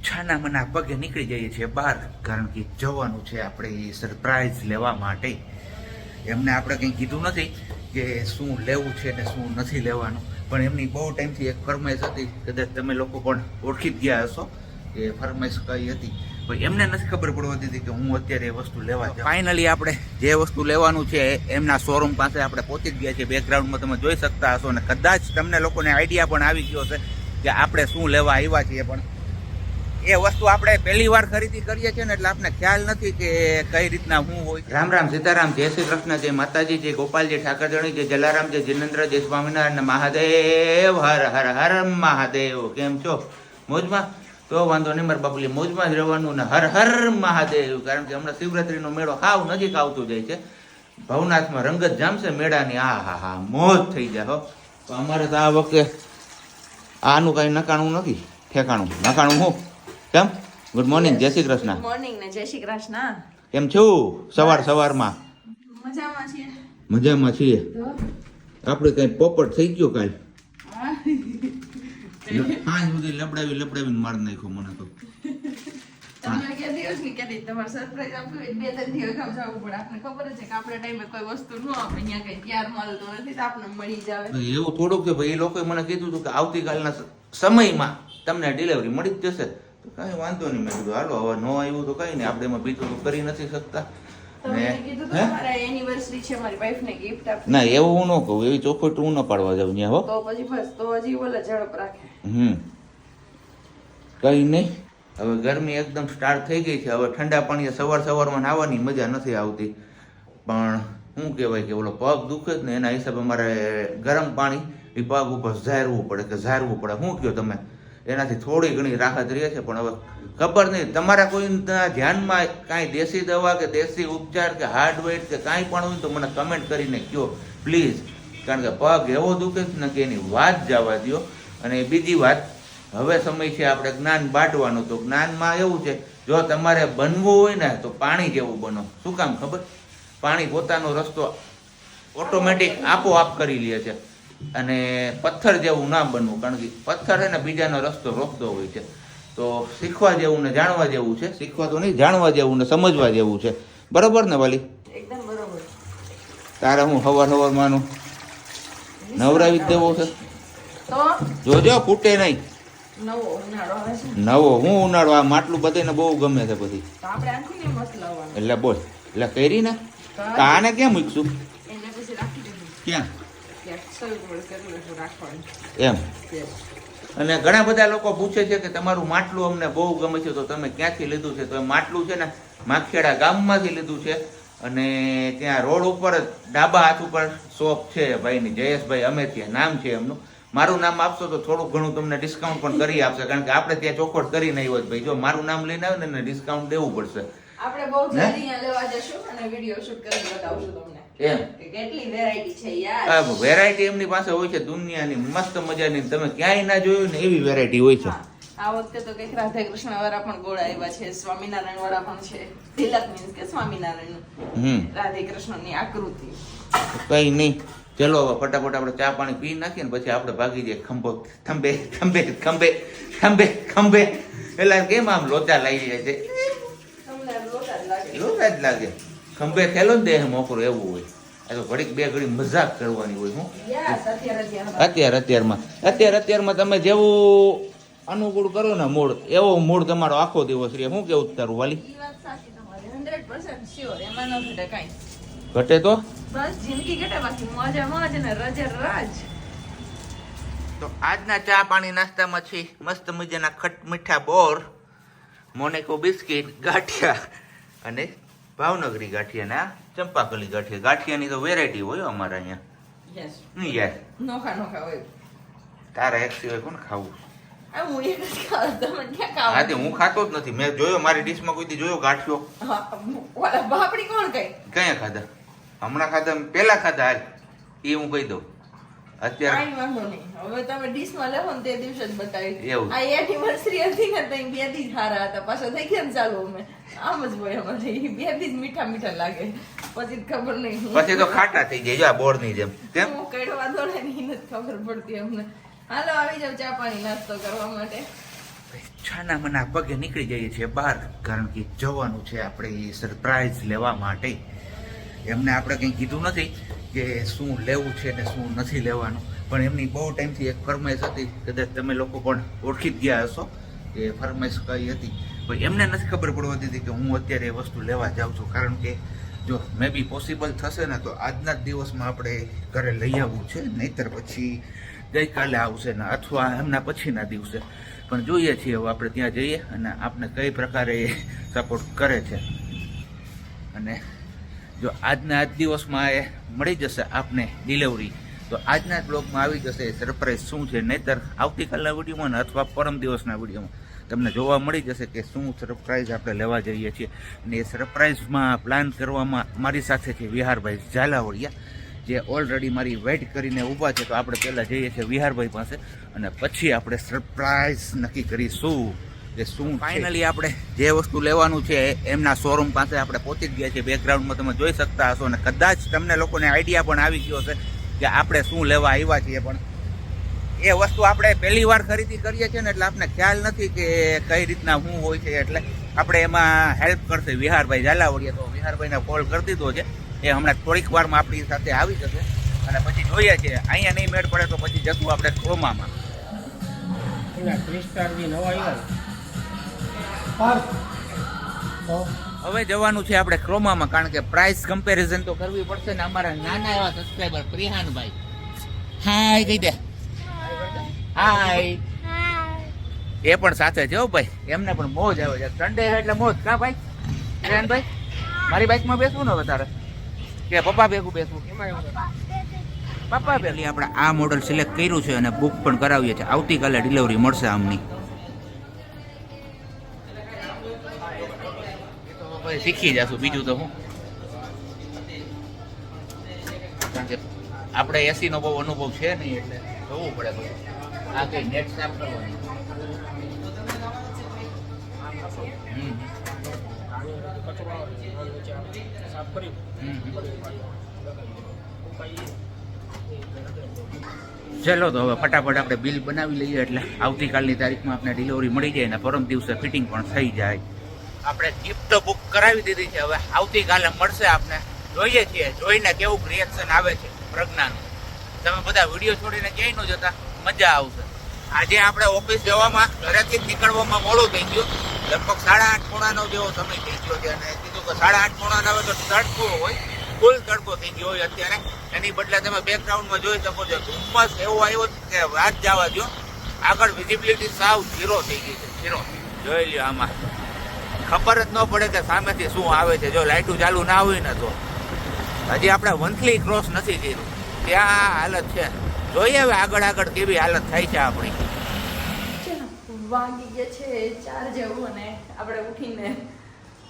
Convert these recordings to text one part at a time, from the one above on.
છાના મના પગે નીકળી જઈએ છીએ બહાર, કારણ કે જવાનું છે આપણે સરપ્રાઈઝ લેવા માટે. એમને આપણે કંઈ કીધું નથી કે શું લેવું છે ને શું નથી લેવાનું, પણ એમની બહુ ટાઈમથી એક ફરમાઈશ હતી, કદાચ તમે લોકો પણ ઓળખી જ ગયા હશો કે ફરમાઈશ કઈ હતી. પણ એમને નથી ખબર પડવા દીધી કે હું અત્યારે એ વસ્તુ લેવા જાઉં. ફાઇનલી આપણે જે વસ્તુ લેવાનું છે એમના શોરૂમ પાસે આપણે પહોંચી જ ગયા છીએ. બેકગ્રાઉન્ડમાં તમે જોઈ શકતા હશો, અને કદાચ તમને લોકોને આઈડિયા પણ આવી ગયો છે કે આપણે શું લેવા આવ્યા છીએ. પણ એ વસ્તુ આપણે પહેલી વાર ખરીદી કરીએ છીએ ને, એટલે આપણે ખ્યાલ નથી કે કઈ રીતના શું હોય. રામ રામ, સીતારામ, જય શ્રી કૃષ્ણ, જય માતાજી, જય ગોપાલજી ઠાકરજણી, જય જલારામ, જય જિનેન્દ્ર, જય સ્વામિનારાયણ, મહાદેવ હર હર હર મહાદેવ. કેમ છો? મોજમાં? તો વાંધો નહીં, મારા બાપુલી મોજમાં જ રહેવાનું ને હર હર મહાદેવ. કારણ કે હમણાં શિવરાત્રીનો મેળો હાવ નજીક આવતું જાય છે. ભવનાથમાં રંગત જામશે મેળાની. હા હા હા, મોજ થઈ જાય હો. તો અમારે તો આ વખતે આનું કઈ નકાણું નથી, ઠેકાણું નકાણું હું. કેમ? ગુડ મોર્નિંગ, જય શ્રી કૃષ્ણ. ગુડ મોર્નિંગ ને જય શ્રી કૃષ્ણ. કેમ છું સવારમાં? મજામાં છીએ. મજામાં છીએ. આપણે કઈ પોપટ થઈ ગયો કાલ? હા, સુધી લપડાવીને માર નાખ્યો મને તો. તમને કે દિવસ ની કે તમારે સરપ્રાઈઝ આપ્યું બે ત્રણ દિવસ કામ જવું પડે. આપણે ખબર છે કે આપણે ટાઈમે કોઈ વસ્તુ ન આપે, અહીંયા કઈ તૈયાર મળતો નથી તો આપણે મળી જાવે. એવું થોડુંક કે ભાઈ એ લોકોએ મને કીધું હતું કે આવતીકાલના સમયમાં તમને ડિલિવરી મળી જ જશે. તો કઈ વાંધો નહીં, મેં કીધું હાલો, હવે ન આવ્યું તો કઈ નહીં, આપણે એમાં બીજું તો કરી નથી શકતા. ના, એવું હું ન કહું, એવી ચોખવટ હું ન પાડવા જાઉં ત્યાં. હો તો પછી બસ, તો હજી બોલે ઝડપ રાખે. કઈ નહીં, હવે ગરમી એકદમ સ્ટાર્ટ થઈ ગઈ છે. હવે ઠંડા પાણીએ સવારમાં નાહવાની મજા નથી આવતી. પણ શું કહેવાય કે ઓલો પગ દુખે જ ને, એના હિસાબે મારે ગરમ પાણી એ પગ ઉપર ઝારવું પડે કે ઝારવું પડે. શું કહો તમે? એનાથી થોડી ઘણી રાહત રહે છે. પણ હવે ખબર નહીં, તમારા કોઈના ધ્યાનમાં કાંઈ દેશી દવા કે દેશી ઉપચાર કે હાર્ડવેર કે કાંઈ પણ હોય તો મને કમેન્ટ કરીને કહો પ્લીઝ. કારણ કે પગ એવો દુખે છે ને કે એની વાત જવા દો. અને બીજી વાત, હવે સમય છે આપણે જ્ઞાન બાંટવાનું. તો જ્ઞાનમાં એવું છે, જો તમારે બનવું હોય ને તો પાણી જેવું બનો. શું કામ ખબર? પાણી પોતાનો રસ્તો ઓટોમેટિક આપોઆપ કરી લે છે. અને પથ્થર જેવું ના બનવું, કારણ કે પથ્થર છે ને બીજાનો રસ્તો રોકતો હોય છે. તો શીખવા જેવું ને જાણવા જેવું છે. શીખવા તો નહીં, જાણવા જેવું ને સમજવા જેવું છે. બરોબર ને વાલી? એકદમ બરોબર. તારે હું સવારમાંનું નવરાવી જ દેવો છે. તો જોજો ફૂટે નહીં. નવો ઉનાળો આવે છે. નવો હું ઉનાળો, આ માટલું બધાને બહુ ગમે છે બધી. તો આપણે આખી ને મસ્ત લાવવાનું. એટલે બોલ, એટલે કરી ને તો આને કેમ મૂકશું? એને પછી રાખી દેવું. ક્યાં? એમ. અને ઘણા બધા લોકો પૂછે છે કે તમારું માટલું અમને બહુ ગમે છે, તો તમે ક્યાંથી લીધું છે? તો એ માટલું છે ને માખેડા ગામમાંથી લીધું છે. અને ત્યાં રોડ ઉપર ડાબા હાથ ઉપર શોપ છે ભાઈની, જયેશભાઈ અમેથિયા નામ છે એમનું. મારું નામ આપશો તો થોડું ઘણું તમને ડિસ્કાઉન્ટ પણ કરી આપશે, કારણ કે આપણે ત્યાં ચોખવટ કરી નહીં હોય. ભાઈ જો મારું નામ લઈને આવે ને ડિસ્કાઉન્ટ દેવું પડશે. આપણે બહુ જલ્દી અહીંયા લેવા જશું અને વિડિયો શૂટ કરીને બતાવશું તમને. એમ કે કેટલી વેરાયટી છે યાર. વેરાયટી એમની પાસે હોય છે દુનિયાની મસ્ત મજાની, તમે ક્યાંય ના જોયું ને એવી વેરાયટી હોય છે. આ વખતે તો કઈક રાધે કૃષ્ણ વાળા પણ ગોળ આવ્યા છે, સ્વામિનારાયણ વાળા પણ છે. તિલક મીન્સ કે સ્વામિનારાયણ રાધે કૃષ્ણની આકૃતિ. કઈ નહીં, ચલો હવે ફટાફટ આપણે ચા પાણી પી નાખીએ ને પછી આપણે ભાગી જઈએ. ખંભે ખંભે ખંભે ખંભે ખંભે. એટલે કેમ આમ લોચા લાગી જાય છે? લોચા જ લાગે. ખંભે ખેલો ને દેહ મોકરો એવું હોય. આ તો ઘડીક બે ઘડી મજાક કરવાની હોય. હું અત્યારમાં તમે જેવું અનુકૂળ કરો ને મૂળ, એવો મૂળ તમારો આખો દિવસ રહે. શું કેવું તારું વાલી? ઘટે તો બસ જિંદગી ઘટે, બાકી મોજે મોજ ને રજે રજ. તો આજના ચા પાણી નાસ્તામાં છે મસ્ત મજાના ખટ મીઠા બોર, મોનેકો બિસ્કિટ, ગાંઠિયા અને ભાવનગરી ગાંઠિયા ને ચંપાકલી ગાંઠિયા. ગાંઠિયાની તો વેરાયટી હોય અમારા અહીંયા. યસ. નહીં યાર, નોખા હોય. તારા એક સિવાય કોણ ખાવું? હું એક જ ખાવ, તમે ક્યાં ખાવ? હા, હું ખાતો જ નથી. મેં જોયો મારી ડીશમાં કોઈ દી જોયો ગાંઠિયો? બાપડી કોણ કઈ કયા ખાધા? હમણાં ખાધા, પેલા ખાધા. હાલ એ હું કહી દઉં. અત્યારે કાંઈ વાંધો નહીં, હવે તમે ડીશમાં લેવો ને તે દિવસે જ બતાવી. એવું આ એનિવર્સરી હતી ને તો બે દી સારા હતા, પાછા થઈ ગયા ને ચાલુ. અમે આમ જ હોય અમારે, બે દી મીઠા મીઠા લાગે, પછી ખબર નહીં, પછી તો ખાટા થઈ જાય. જો આ બોર ની જેમ. કેમ? હું કડવા દોડે ને નથી ખબર પડતી અમને. હાલો આવી જાવ ચા પાણી નાસ્તો કરવા માટે. છાના મના પગે નીકળી જઈએ છીએ બહાર, કારણ કે જવાનું છે આપણે સરપ્રાઈઝ લેવા માટે. એમને આપણે કંઈ કીધું નથી કે શું લેવું છે ને શું નથી લેવાનું, પણ એમની બહુ ટાઈમથી એક ફરમાઈશ હતી, કદાચ તમે લોકો પણ ઓળખી જ ગયા હશો કે ફરમાઈશ કઈ હતી. પણ એમને નથી ખબર પડવા દીધી કે હું અત્યારે એ વસ્તુ લેવા જાઉં છું, કારણ કે જો મે બી પોસિબલ થશે ને તો આજના જ દિવસમાં આપણે ઘરે લઈ આવવું છે, નહીંતર પછી ગઈકાલે આવશે ને અથવા એમના પછીના દિવસે. પણ જોઈએ છીએ હવે આપણે ત્યાં જઈએ અને આપણે કઈ પ્રકારે એ સપોર્ટ કરે છે. અને જો આજના આજ દિવસમાં એ મળી જશે આપને ડિલિવરી, તો આજના જ બ્લોગમાં આવી જશે સરપ્રાઈઝ શું છે, નહીંતર આવતીકાલના વિડીયોમાં ને અથવા પરમ દિવસના વિડીયોમાં તમને જોવા મળી જશે કે શું સરપ્રાઈઝ આપણે લેવા જઈએ છીએ. અને એ સરપ્રાઈઝમાં પ્લાન કરવામાં મારી સાથે છે વિહારભાઈ ઝાલાવડિયા, જે ઓલરેડી મારી વેઇટ કરીને ઊભા છે. તો આપણે પહેલાં જઈએ છીએ વિહારભાઈ પાસે અને પછી આપણે સરપ્રાઈઝ નક્કી કરીશું કે શું. ફાઇનલી આપણે જે વસ્તુ લેવાનું છે એમના શોરૂમ પાસે આપણે પહોંચી જ ગયા છીએ. બેકગ્રાઉન્ડમાં તમે જોઈ શકતા હશો અને કદાચ તમને લોકોને આઈડિયા પણ આવી ગયો હશે કે આપણે શું લેવા આવ્યા છીએ. પણ એ વસ્તુ આપણે પહેલી વાર ખરીદી કરીએ છીએ ને એટલે આપણે ખ્યાલ નથી કે કઈ રીતના શું હોય છે, એટલે આપણે એમાં હેલ્પ કરશે વિહારભાઈ ઝાલાવડિયા. તો વિહારભાઈને કોલ કરી દીધો છે, એ હમણાં થોડીક વારમાં આપણી સાથે આવી જશે અને પછી જોઈએ છીએ. અહીંયા નહીં મેળ પડે તો પછી જશું આપણે ક્રોમામાં. હવે જવાનું છે આપણે ક્રોમામાં, કારણ કે પ્રાઇસ કમ્પેરિઝન તો કરવી પડશે ને. અમારા નાના એવા સબસ્ક્રાઈબર પ્રિહાનભાઈ હાય કહી દે, હાય. એ પણ સાથે છે હો ભાઈ, એમને પણ મોજ આવે છે. સન્ડે એટલે મોજ કા ભાઈ? પ્રિહાનભાઈ મારી બાઇકમાં બેસવું ને વધારે કે પપ્પા ભેગું બેસવું? પપ્પા ભેગી. આપણે આ મોડલ સિલેક્ટ કર્યું છે અને બુક પણ કરાવીએ છીએ. આવતીકાલે ડિલિવરી મળશે આમની. શીખી જશું બીજું તો હું, કારણ કે આપણે એસી નો બહુ અનુભવ છે નહીં એટલે જોવું પડે બધું. આ કઈ નેટ સાફ કરવાનું. ચલો તો હવે ફટાફટ આપણે બિલ બનાવી લઈએ એટલે આવતીકાલની તારીખમાં આપણે ડિલિવરી મળી જાય ને પરમ દિવસે ફિટિંગ પણ થઈ જાય. આપણે ગિફ્ટ બુક કરાવી દીધી છે, હવે આવતીકાલે મળશે આપને. જોઈએ છીએ જોઈને કેવું રિએક્શન આવે છે પ્રજ્ઞાનું. તમે બધા વિડીયો છોડીને ક્યાંય ન જતા, મજા આવશે. આજે આપણે ઓફિસ જવામાં ઘરેથી નીકળવામાં મોડું થઈ ગયું, લગભગ 8:30 જેવો સમય થઈ ગયો છે. અને કીધું કે 8:30 આવે તો તડકો હોય, ફૂલ તડકો થઈ ગયો હોય અત્યારે. એની બદલે તમે બેકગ્રાઉન્ડમાં જોઈ શકો છો ધુમ્મસ એવો આવ્યો કે વાત જવા દો. આગળ વિઝિબિલિટી સાવ 0 થઈ ગઈ છે, 0. જોઈ લ્યો, આમાં ખબર જ ન પડે કે સામેથી શું આવે છે. જો લાઇટું ચાલુ ના હોય ને તો હજી આપણે વંથલી ક્રોસ નથી કર્યું, ત્યાં હાલત છે. જોઈએ હવે આગળ કેવી હાલત થાય છે આપણી. વાગી ગયા છે 4 જેવું અને આપણે ઉઠીને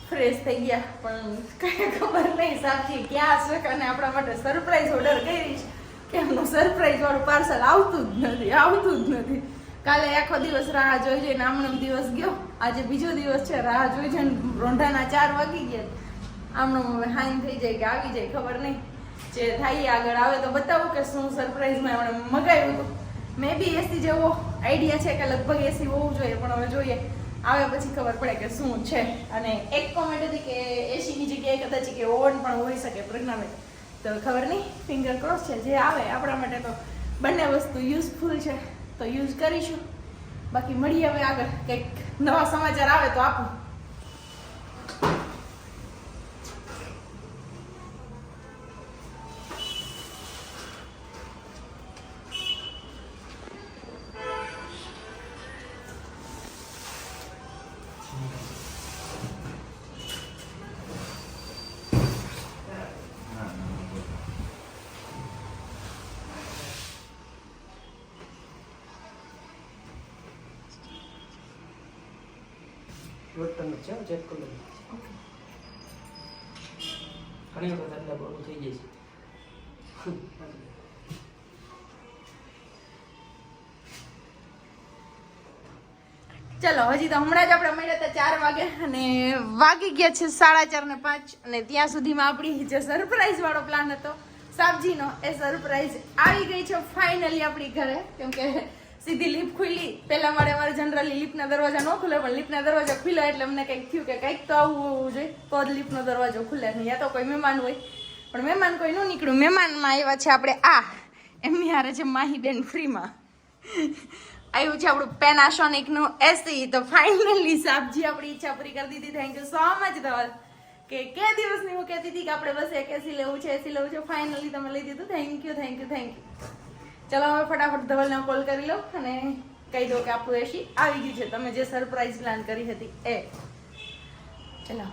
ફ્રેશ થઈ ગયા, પણ કઈ ખબર નહીં સાચી ક્યાં છે. અને આપણા માટે સરપ્રાઈઝ ઓર્ડર કરી છે કે એમનું સરપ્રાઈઝ વાળું પાર્સલ આવતું જ નથી. કાલે આખો દિવસ રાહ જોઈ જઈને આમનો દિવસ ગયો, આજે બીજો દિવસ છે. રાહ જોઈ જઈને રોંઢાના 4 વાગી ગયા. આમનો હવે હાઈન થઈ જાય કે આવી જાય ખબર નહીં. જે થાય આગળ આવે તો બતાવું કે શું સરપ્રાઈઝમાં એમણે મગાવ્યું હતું. મે બી એસી જેવો આઈડિયા છે કે લગભગ એસી હોવું જોઈએ, પણ હવે જોઈએ આવે પછી ખબર પડે કે શું છે. અને એક કોમેન્ટ હતી કે એસીની જગ્યાએ કદાચ કે ઓવન પણ હોઈ શકે પ્રજ્ઞાને, તો ખબર નહીં, ફિંગર ક્રોસ છે. જે આવે આપણા માટે તો બંને વસ્તુ યુઝફુલ છે તો યુઝ કરીશું. બાકી મળીએ હવે આગળ, કંઈક નવા સમાચાર આવે તો આપું. બટન છે ચેક કરી લો. ઘણી વખત એટલે બહુ થઈ જાય છે. ચલો, હજી તો હમણાં જ આપણે મળ્યા હતા 4 વાગે અને વાગી ગયા છે 4:30 ને 5. અને ત્યાં સુધીમાં આપણી જે સરપ્રાઈઝ વાળો પ્લાન હતો સાબજીનો, એ સરપ્રાઈઝ આવી ગઈ છે ફાઇનલી આપણી ઘરે. કેમ કે સીધી લીપ ખુલી. પહેલા મારે અમારે જનરલી લીપના દરવાજા ન ખુલે, પણ લીપના દરવાજા ખુલ્યા એટલે અમને કંઈક થયું કે કંઈક તો આવું હોવું જોઈએ તો જ લીપનો દરવાજો ખુલે નહીં. યા તો કોઈ મહેમાન હોય, પણ મહેમાન કોઈ ન નીકળ્યું. મહેમાનમાં આવ્યા છે આપણે એમની હારે છે માહીબેન ફ્રીમાં આવ્યું છે આપણું પેનાસોનિક નું એસી. તો ફાઇનલી સાબજી આપણી ઈચ્છા પૂરી કરી દીધી. Thank you so much Dhaval કે દિવસની હું કહેતી હતી કે આપણે બસ એક એસી લેવું છે, એસી લેવું છે. ફાઇનલી તમે લઈ દીધું. Thank you thank you thank you. ચલો હવે ફટાફટ ધવલને કોલ કરી લો અને કહી દો કે આપણું એસી આવી ગયું છે. તમે જે સરપ્રાઈઝ પ્લાન કરી હતી એ. ચલો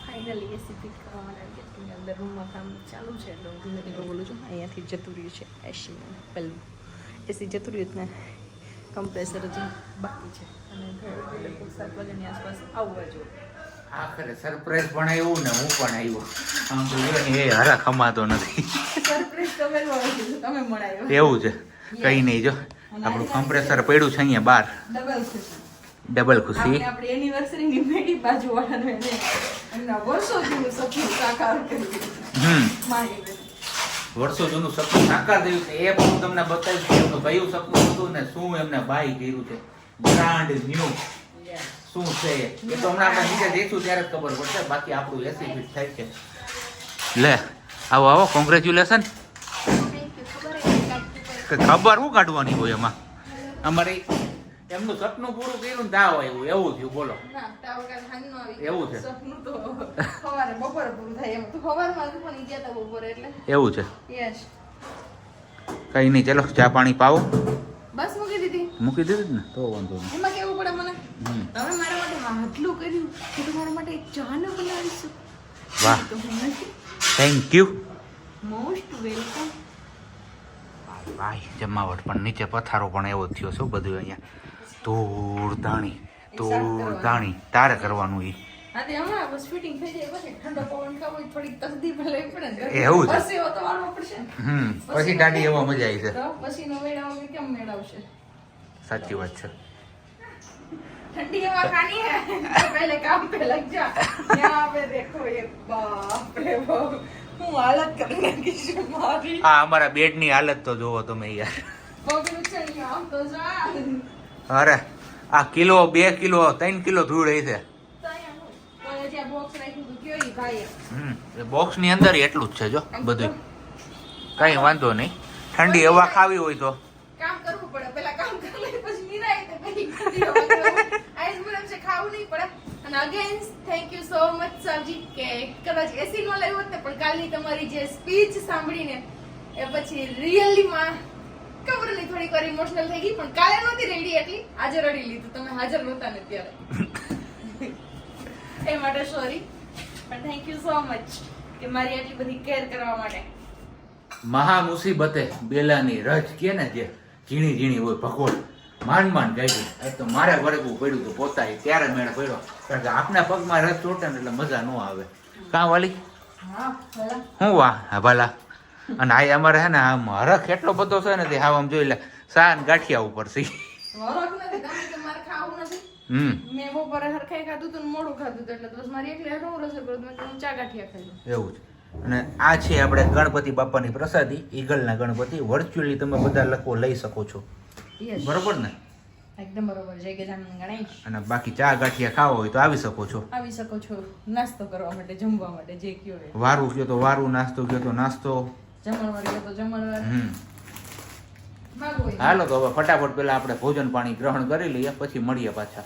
ફાઇનલી એસી ફિટ કરવા માટે આવી ગયા. અંદર રૂમમાં કામ ચાલુ છે એટલે હું ધીમે ધીમે બોલું છું. અહીંયાથી જતું રહ્યું છે એસી. પહેલું એસી જતું રહ્યું ને કમ્પ્રેસર જ બાકી છે અને 7 વાગ્યાની આસપાસ આવવા જોઈએ. આખરે સરપ્રાઈઝ પણ આવ્યું ને હું પણ આવ્યો. આમ તો લ્યો ને એ હરા ખમાતો નથી. સરપ્રાઈઝ તમે મળ્યો, તમે મળાયો. એવું છે, કઈ નહીં. જો આપણું કમ્પ્રેસર પડ્યું છે અહીંયા બહાર. ડબલ ખુશી. ડબલ ખુશી. આપણી એનિવર્સરીની મેડી બાજુવાળાનો એને એમના વર્ષો જૂનું સપનું સાકાર કર્યું. મારી વર્ષો જૂનું સપનું સાકાર થયું છે એ પણ હું તમને બતાવીશ કે એમનું કયું સપનું હતું ને શું એમને બાય કર્યું છે. બ્રાન્ડ ન્યુ શું છે એ તો હમણાં આપણે નીચે જઈશું ત્યારે જ ખબર પડશે. બાકી આપણું એસી ફીટ થાય છે. લે આવો આવો, કોંગ્રેચ્યુલેશન. ખબર શું કાઢવાની હોય એમાં? અમારે એમનું સપનું પૂરું કર્યું ને તાવ આવ્યું એવું થયું. બોલો ના તાવ કાલ હાંજનો આવી એવું છે. સપનું તો સવારે બપોરે પૂરું થાય એમ. તો સવારમાં જ પણ ગયા હતા બપોરે એટલે એવું છે. યસ. કઈ નહીં, ચલો ચા પાણી પાવો. બસ મૂકી દીધી. મૂકી દીધું ને તો વાંધો નહીં. એમાં કેવું પડે મને તમે મારા માટે આટલું કર્યું કે તમારા માટે એક ચા ન બનાવીશું. વાહ, તો હું નથી. Thank you. Most welcome. ભાઈ જમાવટ પણ નીચે પથારો પણ એવો જ થયો શું બધું અહીંયા ધૂળ ધાણી તારે કરવાનું ઈ. હા તે હમણાં બસ ફિટિંગ થઈ જાય પછી ઠંડો પવન ખાવો હોય થોડીક તકલીફ લેવી પડે ને. એવું છે. પછી તો વાળવો પડશે. પછી દાદી એવા મજા આવી છે. તો પછી નો મેળાવો કેમ મેળવશે? સાચી વાત છે. ठंडी हवा खानी है तो पहले काम पे लग जा. यहाँ पे देखो ये बाप रे बाप હું હાલત કરી નાખીશ મારી. આ અમારા બેડ ની હાલત તો જોવો તમે યાર. બગડું છે ને આમ તો જા. અરે આ કિલો 2 કિલો 3 કિલો ધૂળ એ છે. તો જે બોક્સ રાખ્યું તો કયો ઈ ભાઈ. એ બોક્સ ની અંદર એટલું જ છે જો બધું. કઈ વાંધો નહીં. ઠંડી હવા ખાવી હોય તો કામ કરવું પડે. પેલા કામ કરી લે પછી નિરાય તો પછી ઠંડી હવા આઈસ બરફ છે ખાવું નહીં પડે. અને again thank you so much સરજી કે કદાચ એસી નો લાવ્યો ને પણ કાલની તમારી જે સ્પીચ સાંભળીને એ પછી રિયલી માં ખબર નહીં થોડીક વાર ઇમોશનલ થઈ ગઈ. પણ કાલે નહોતી રેડી એટલી, આજે રડી લીધું. તમે હાજર નહોતા ને ત્યારે એ માટે સોરી. પણ થેન્ક યુ સો મચ કે મારી આટલી બધી કેર કરવા માટે. મહા મુસીબતે બેલાની રજ કે ને જે ઝીણી ઝીણી હોય ભગોળ માંડ કાઢી. એ તો મારે વળગવું પડ્યું હતું પોતાય ત્યારે મેળ પડ્યો. કારણ કે આપના પગમાં રજ ચોટે ને એટલે મજા ન આવે. કાં વાલી હા ભલા હું વાહ હા ભલા. અને આ અમારે હે ને આમ હરખ એટલો બધો છે ને તે હાવ આમ જોઈ લે સાન ગાંઠિયા ઉપર છે. વરખ નથી તમે કે મારે ખાવું નથી. મેં બપોરે હરખાઈ ખાધું હતું ને મોડું ખાધું હતું એટલે બસ મારી એકલી હારું રસોઈ કરું મેં હું ચા ગાંઠિયા ખાઈ લઉં. એવું છે. અને આ છે આપણે ગણપતિ બાપાની પ્રસાદી, ઈગલના ગણપતિ. વર્ચ્યુઅલી તમે બધા લખો લઈ શકો છો. બરોબર ને? એકદમ બરોબર. જય ગજાનન ગણેશ. અને બાકી ચા ગાંઠિયા ખાવા હોય તો આવી શકો છો. આવી શકો છો નાસ્તો કરવા માટે, જમવા માટે, જે કયો હોય. વારું કયો તો વારું, નાસ્તો કયો તો નાસ્તો, જમણવાર કયો તો જમણવાર. હાલો તો હવે ફટાફટ પેલા આપણે ભોજન પાણી ગ્રહણ કરી લઈએ પછી મળીએ પાછા.